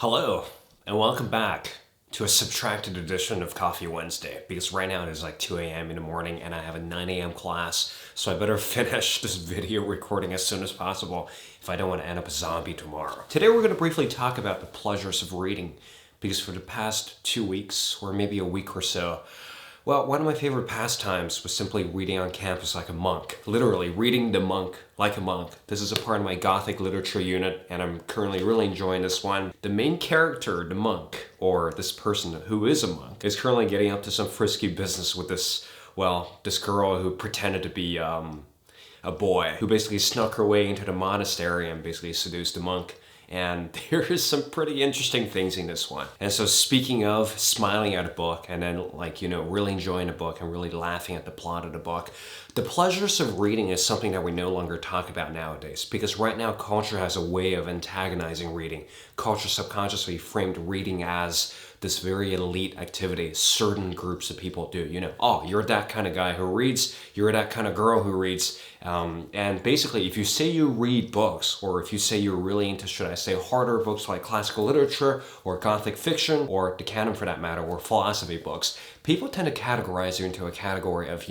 Hello, and welcome back to a subtracted edition of Coffee Wednesday, because right now it is like 2 a.m. in the morning and I have a 9 a.m. class, so I better finish this video recording as soon as possible if I don't want to end up a zombie tomorrow. Today we're going to briefly talk about the pleasures of reading, because for the past 2 weeks, or maybe a week or so, well, one of my favorite pastimes was simply reading on campus like a monk. Literally, reading the monk like a monk. This is a part of my Gothic literature unit, and I'm currently really enjoying this one. The main character, the monk, or this person who is a monk, is currently getting up to some frisky business with this girl who pretended to be a boy, who basically snuck her way into the monastery and basically seduced the monk. And there's some pretty interesting things in this one. And so speaking of smiling at a book and then really enjoying a book and really laughing at the plot of the book, the pleasures of reading is something that we no longer talk about nowadays, because right now culture has a way of antagonizing reading. Culture subconsciously framed reading as this very elite activity certain groups of people do. Oh, you're that kind of guy who reads, you're that kind of girl who reads. And basically, if you say you read books, or if you say you're really into, should I say, harder books like classical literature, or Gothic fiction, or the canon for that matter, or philosophy books, people tend to categorize you into a category of,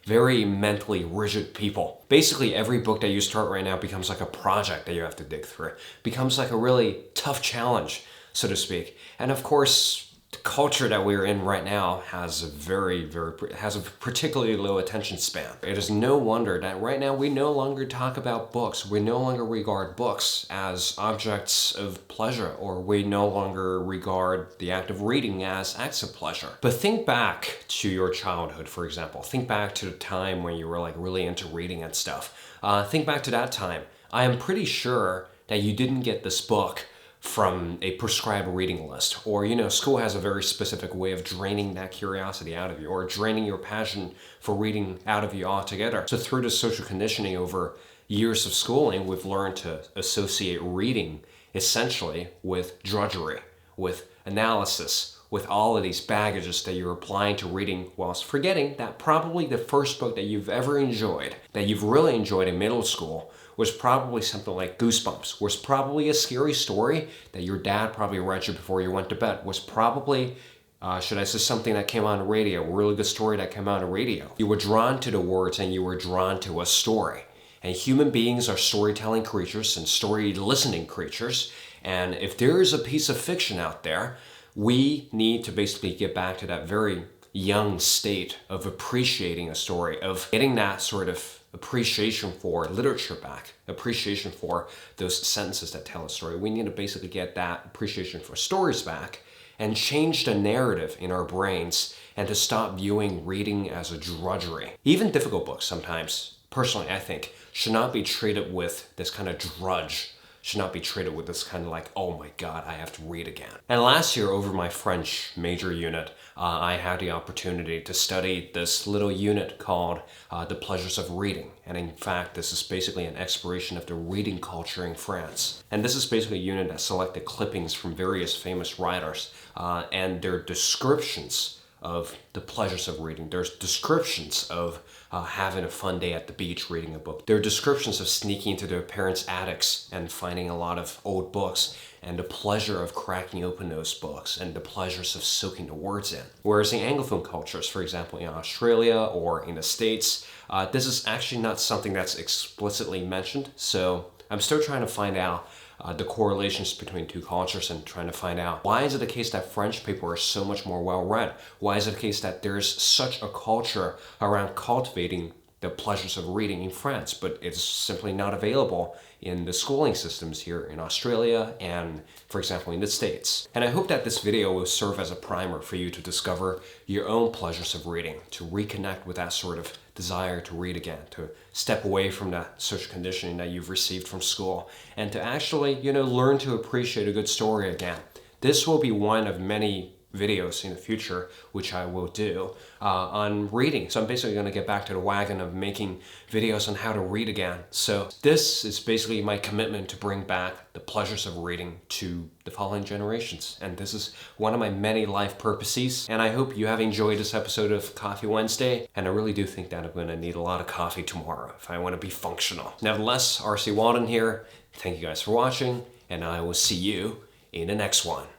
very mentally rigid people. Basically, every book that you start right now becomes like a project that you have to dig through. Becomes like a really tough challenge, so to speak. And of course, the culture that we're in right now has a particularly low attention span. It is no wonder that right now we no longer talk about books. We no longer regard books as objects of pleasure, or we no longer regard the act of reading as acts of pleasure. But think back to your childhood, for example. Think back to the time when you were really into reading and stuff. Think back to that time. I am pretty sure that you didn't get this book from a prescribed reading list, or school has a very specific way of draining that curiosity out of you, or draining your passion for reading out of you altogether. So through the social conditioning over years of schooling, we've learned to associate reading essentially with drudgery, with analysis, with all of these baggages that you're applying to reading, whilst forgetting that probably the first book that you've ever enjoyed, that you've really enjoyed in middle school, was probably something like Goosebumps, was probably a scary story that your dad probably read you before you went to bed, was probably, should I say, something that came on the radio, a really good story that came on the radio. You were drawn to the words and you were drawn to a story. And human beings are storytelling creatures and story listening creatures. And if there is a piece of fiction out there, we need to basically get back to that very young state of appreciating a story, of getting that sort of appreciation for literature back, appreciation for those sentences that tell a story. We need to basically get that appreciation for stories back and change the narrative in our brains, and to stop viewing reading as a drudgery. Even difficult books sometimes, personally I think, should not be treated with this kind of drudge, should not be treated with this kind of oh my god, I have to read again. And last year over my French major unit, I had the opportunity to study this little unit called The Pleasures of Reading. And in fact, this is basically an exploration of the reading culture in France. And this is basically a unit that selected clippings from various famous writers and their descriptions of the pleasures of reading. There's descriptions of having a fun day at the beach reading a book. There are descriptions of sneaking into their parents' attics and finding a lot of old books, and the pleasure of cracking open those books, and the pleasures of soaking the words in. Whereas in Anglophone cultures, for example in Australia or in the States, this is actually not something that's explicitly mentioned. So I'm still trying to find out the correlations between two cultures, and trying to find out, why is it the case that French people are so much more well-read? Why is it the case that there's such a culture around cultivating the pleasures of reading in France, but it's simply not available in the schooling systems here in Australia and, for example, in the States? And I hope that this video will serve as a primer for you to discover your own pleasures of reading, to reconnect with that sort of desire to read again, to step away from that social conditioning that you've received from school, and to actually, learn to appreciate a good story again. This will be one of many videos in the future, which I will do on reading. So I'm basically going to get back to the wagon of making videos on how to read again. So this is basically my commitment to bring back the pleasures of reading to the following generations. And this is one of my many life purposes. And I hope you have enjoyed this episode of Coffee Wednesday. And I really do think that I'm going to need a lot of coffee tomorrow if I want to be functional. Nevertheless, RC Walden here. Thank you guys for watching, and I will see you in the next one.